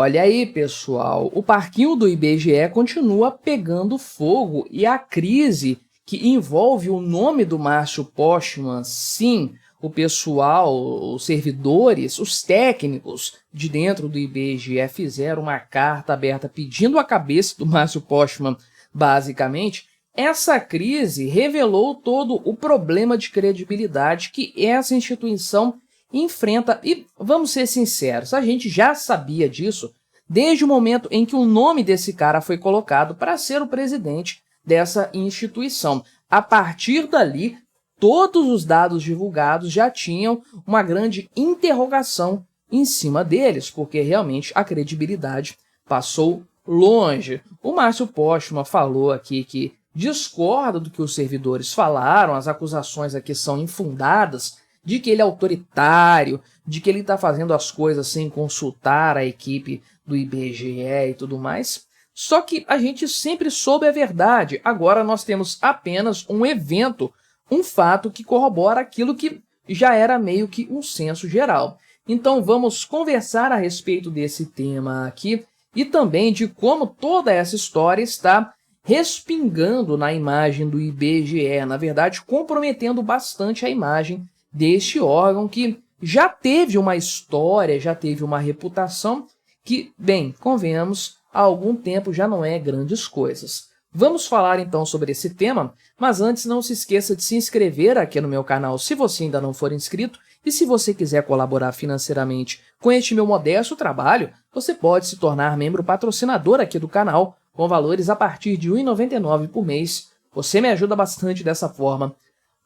Olha aí, pessoal, o parquinho do IBGE continua pegando fogo e a crise que envolve o nome do Márcio Postman, sim, o pessoal, os servidores, os técnicos de dentro do IBGE fizeram uma carta aberta pedindo a cabeça do Márcio Postman, basicamente. Essa crise revelou todo o problema de credibilidade que essa instituição enfrenta. E vamos ser sinceros, a gente já sabia disso desde o momento em que o nome desse cara foi colocado para ser o presidente dessa instituição. A partir dali, todos os dados divulgados já tinham uma grande interrogação em cima deles, porque realmente a credibilidade passou longe. O Márcio Postman falou aqui que discorda do que os servidores falaram, as acusações aqui são infundadas, de que ele é autoritário, de que ele está fazendo as coisas sem consultar a equipe do IBGE e tudo mais. Só que a gente sempre soube a verdade. Agora nós temos apenas um evento, um fato que corrobora aquilo que já era meio que um senso geral. Então vamos conversar a respeito desse tema aqui e também de como toda essa história está respingando na imagem do IBGE, na verdade comprometendo bastante a imagem deste órgão que já teve uma história, já teve uma reputação que, bem, convenhamos, há algum tempo já não é grandes coisas. Vamos falar então sobre esse tema, mas antes não se esqueça de se inscrever aqui no meu canal se você ainda não for inscrito e se você quiser colaborar financeiramente com este meu modesto trabalho, você pode se tornar membro patrocinador aqui do canal com valores a partir de R$ 1,99 por mês. Você me ajuda bastante dessa forma,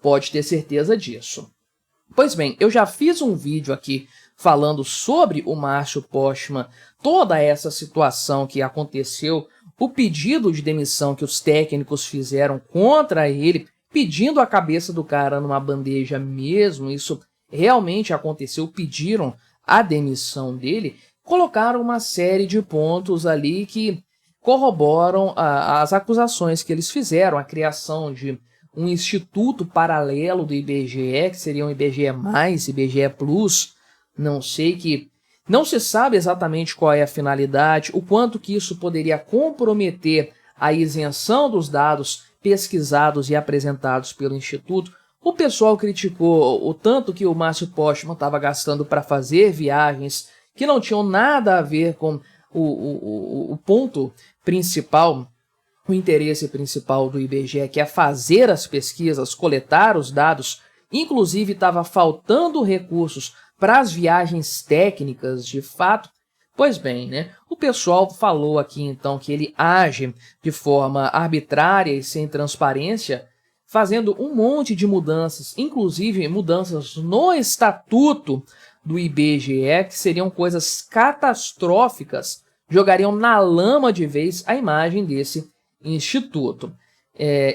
pode ter certeza disso. Pois bem, eu já fiz um vídeo aqui falando sobre o Márcio Postman, toda essa situação que aconteceu, o pedido de demissão que os técnicos fizeram contra ele, pedindo a cabeça do cara numa bandeja mesmo, isso realmente aconteceu, pediram a demissão dele, colocaram uma série de pontos ali que corroboram as acusações que eles fizeram, a criação de um instituto paralelo do IBGE, que seria um IBGE+, IBGE Plus, não sei, que não se sabe exatamente qual é a finalidade, o quanto que isso poderia comprometer a isenção dos dados pesquisados e apresentados pelo Instituto. O pessoal criticou o tanto que o Márcio Postman estava gastando para fazer viagens que não tinham nada a ver com o ponto principal, o interesse principal do IBGE, que é fazer as pesquisas, coletar os dados, inclusive estava faltando recursos para as viagens técnicas de fato. Pois bem, né? O pessoal falou aqui então que ele age de forma arbitrária e sem transparência, fazendo um monte de mudanças, inclusive mudanças no estatuto do IBGE, que seriam coisas catastróficas, jogariam na lama de vez a imagem desse instituto.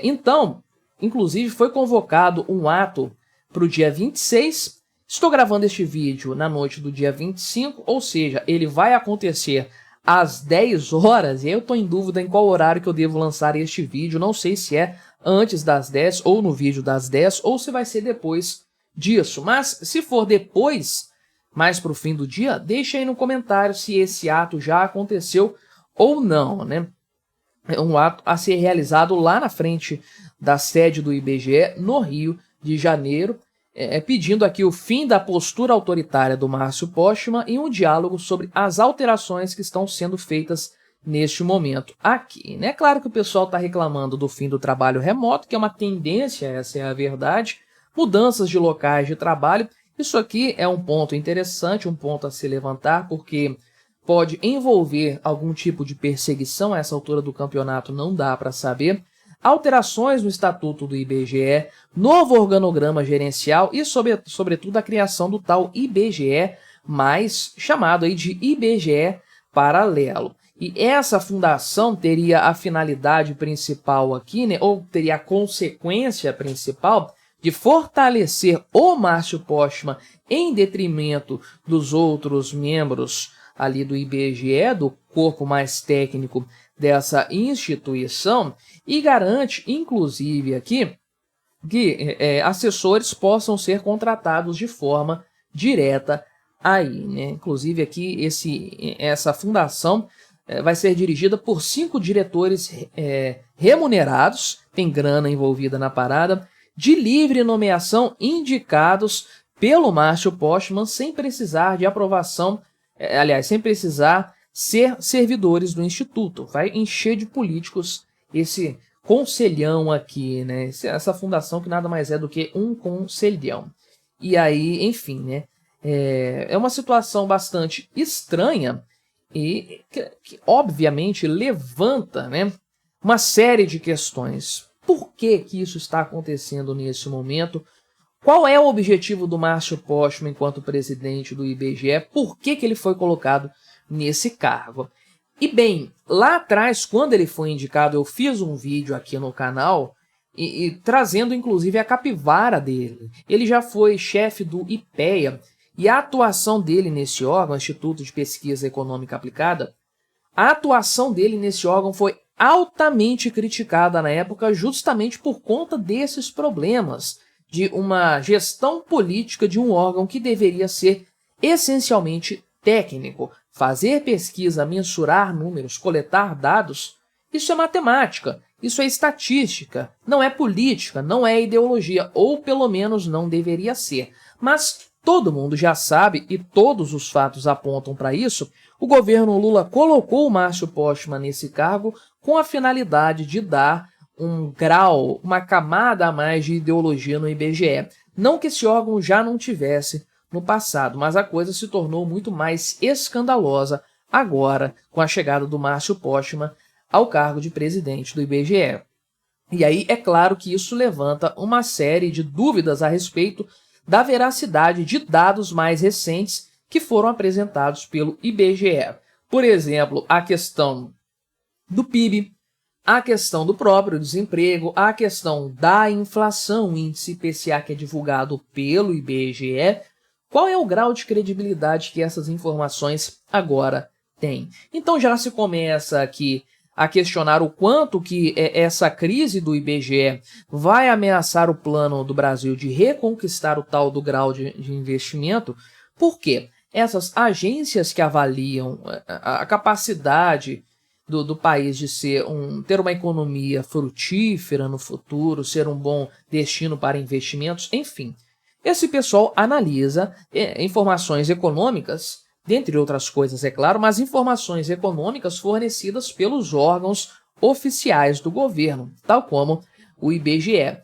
Então, inclusive foi convocado um ato para o dia 26, estou gravando este vídeo na noite do dia 25, ou seja, ele vai acontecer às 10 horas, e aí eu estou em dúvida em qual horário que eu devo lançar este vídeo, não sei se é antes das 10 ou no vídeo das 10, ou se vai ser depois disso, mas se for depois, mais para o fim do dia, deixa aí no comentário se esse ato já aconteceu ou não, né? É um ato a ser realizado lá na frente da sede do IBGE, no Rio de Janeiro, pedindo aqui o fim da postura autoritária do Márcio Postman e um diálogo sobre as alterações que estão sendo feitas neste momento aqui, né? Claro que o pessoal está reclamando do fim do trabalho remoto, que é uma tendência, essa é a verdade, mudanças de locais de trabalho. Isso aqui é um ponto interessante, um ponto a se levantar, porque pode envolver algum tipo de perseguição, a essa altura do campeonato não dá para saber, alterações no estatuto do IBGE, novo organograma gerencial e, sobretudo, a criação do tal IBGE+, chamado aí de IBGE Paralelo. E essa fundação teria a finalidade principal aqui, né, ou teria a consequência principal de fortalecer o Márcio Postman em detrimento dos outros membros ali do IBGE, do corpo mais técnico dessa instituição, e garante, inclusive aqui, que assessores possam ser contratados de forma direta aí, né? Inclusive aqui essa fundação vai ser dirigida por 5 diretores remunerados, tem grana envolvida na parada, de livre nomeação, indicados pelo Márcio Postman, sem precisar de aprovação, aliás, sem precisar ser servidores do Instituto. Vai encher de políticos esse conselhão aqui, né? Essa fundação que nada mais é do que um conselhão. E aí, enfim, né? É uma situação bastante estranha e que obviamente levanta, né, uma série de questões. Por que isso está acontecendo nesse momento? Qual é o objetivo do Márcio Postman enquanto presidente do IBGE? Por que ele foi colocado nesse cargo? E bem, lá atrás, quando ele foi indicado, eu fiz um vídeo aqui no canal e trazendo inclusive a capivara dele. Ele já foi chefe do IPEA e a atuação dele nesse órgão, Instituto de Pesquisa Econômica Aplicada, a atuação dele nesse órgão foi altamente criticada na época justamente por conta desses problemas de uma gestão política de um órgão que deveria ser essencialmente técnico. Fazer pesquisa, mensurar números, coletar dados, isso é matemática, isso é estatística, não é política, não é ideologia, ou pelo menos não deveria ser. Mas todo mundo já sabe, e todos os fatos apontam para isso, o governo Lula colocou o Márcio Postman nesse cargo com a finalidade de dar um grau, uma camada a mais de ideologia no IBGE. Não que esse órgão já não tivesse no passado, mas a coisa se tornou muito mais escandalosa agora com a chegada do Márcio Postman ao cargo de presidente do IBGE. E aí é claro que isso levanta uma série de dúvidas a respeito da veracidade de dados mais recentes que foram apresentados pelo IBGE. Por exemplo, a questão do PIB, a questão do próprio desemprego, a questão da inflação, o índice IPCA que é divulgado pelo IBGE. Qual é o grau de credibilidade que essas informações agora têm? Então já se começa aqui a questionar o quanto que essa crise do IBGE vai ameaçar o plano do Brasil de reconquistar o tal do grau de investimento. Por quê? Essas agências que avaliam a capacidade do país de ter uma economia frutífera no futuro, ser um bom destino para investimentos, enfim. Esse pessoal analisa informações econômicas, dentre outras coisas, é claro, mas informações econômicas fornecidas pelos órgãos oficiais do governo, tal como o IBGE.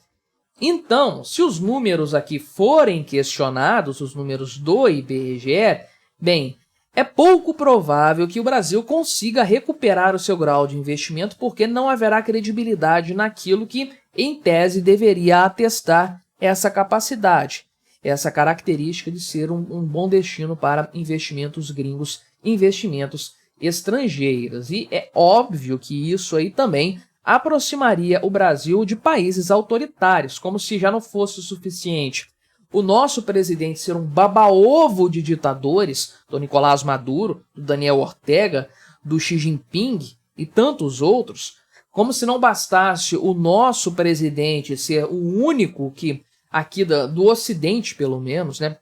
Então, se os números aqui forem questionados, os números do IBGE, bem, é pouco provável que o Brasil consiga recuperar o seu grau de investimento porque não haverá credibilidade naquilo que, em tese, deveria atestar essa capacidade, essa característica de ser um bom destino para investimentos gringos, investimentos estrangeiros. E é óbvio que isso aí também aproximaria o Brasil de países autoritários, como se já não fosse o suficiente o nosso presidente ser um baba-ovo de ditadores, do Nicolás Maduro, do Daniel Ortega, do Xi Jinping e tantos outros, como se não bastasse o nosso presidente ser o único que, aqui do Ocidente pelo menos, né,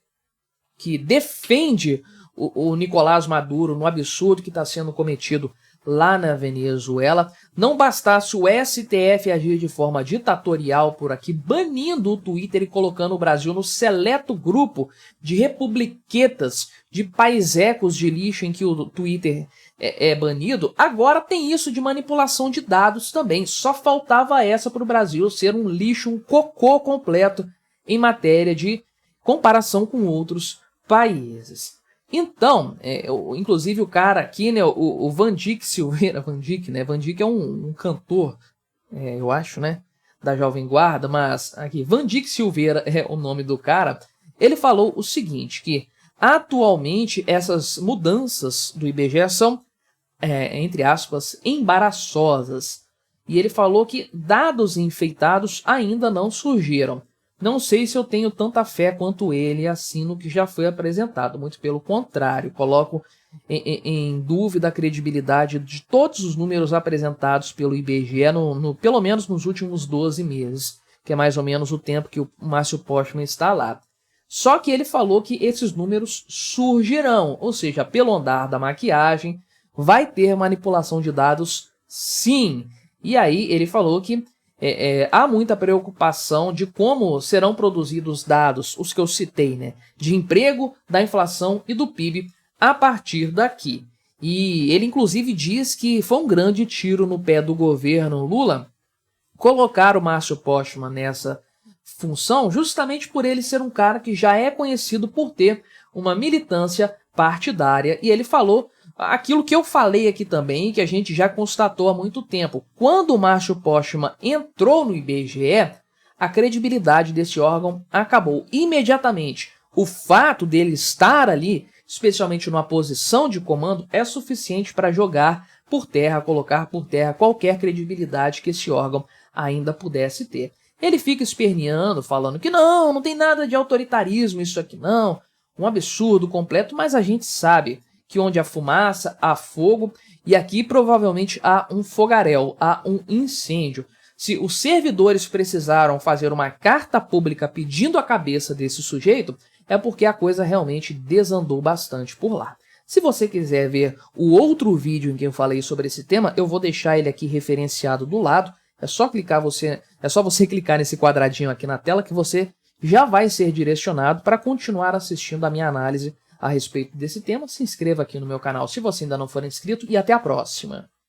que defende o Nicolás Maduro no absurdo que está sendo cometido lá na Venezuela, não bastasse o STF agir de forma ditatorial por aqui, banindo o Twitter e colocando o Brasil no seleto grupo de republiquetas, de paisecos de lixo em que o Twitter é banido, agora tem isso de manipulação de dados também. Só faltava essa para o Brasil ser um lixo, um cocô completo em matéria de comparação com outros países. Então, inclusive o cara aqui, né, o Vandyck Silveira, Vandyck é um cantor, eu acho, né, da Jovem Guarda, mas aqui, Vandyck Silveira é o nome do cara, ele falou o seguinte, que atualmente essas mudanças do IBGE são, entre aspas, embaraçosas, e ele falou que dados enfeitados ainda não surgiram. Não sei se eu tenho tanta fé quanto ele assim no que já foi apresentado, muito pelo contrário, coloco em dúvida a credibilidade de todos os números apresentados pelo IBGE, pelo menos nos últimos 12 meses, que é mais ou menos o tempo que o Márcio Postman está lá. Só que ele falou que esses números surgirão, ou seja, pelo andar da maquiagem, vai ter manipulação de dados sim. E aí ele falou que há muita preocupação de como serão produzidos dados, os que eu citei, né, de emprego, da inflação e do PIB a partir daqui. E ele inclusive diz que foi um grande tiro no pé do governo Lula colocar o Márcio Postman nessa função, justamente por ele ser um cara que já é conhecido por ter uma militância partidária. E ele falou aquilo que eu falei aqui também, que a gente já constatou há muito tempo. Quando o Márcio Postman entrou no IBGE, a credibilidade desse órgão acabou imediatamente. O fato dele estar ali, especialmente numa posição de comando, é suficiente para jogar por terra, colocar por terra qualquer credibilidade que esse órgão ainda pudesse ter. Ele fica esperneando, falando que não tem nada de autoritarismo isso aqui não, um absurdo completo, mas a gente sabe que onde há fumaça, há fogo, e aqui provavelmente há um fogaréu, há um incêndio. Se os servidores precisaram fazer uma carta pública pedindo a cabeça desse sujeito, é porque a coisa realmente desandou bastante por lá. Se você quiser ver o outro vídeo em que eu falei sobre esse tema, eu vou deixar ele aqui referenciado do lado. É só você clicar nesse quadradinho aqui na tela que você já vai ser direcionado para continuar assistindo a minha análise a respeito desse tema. Se inscreva aqui no meu canal se você ainda não for inscrito e até a próxima.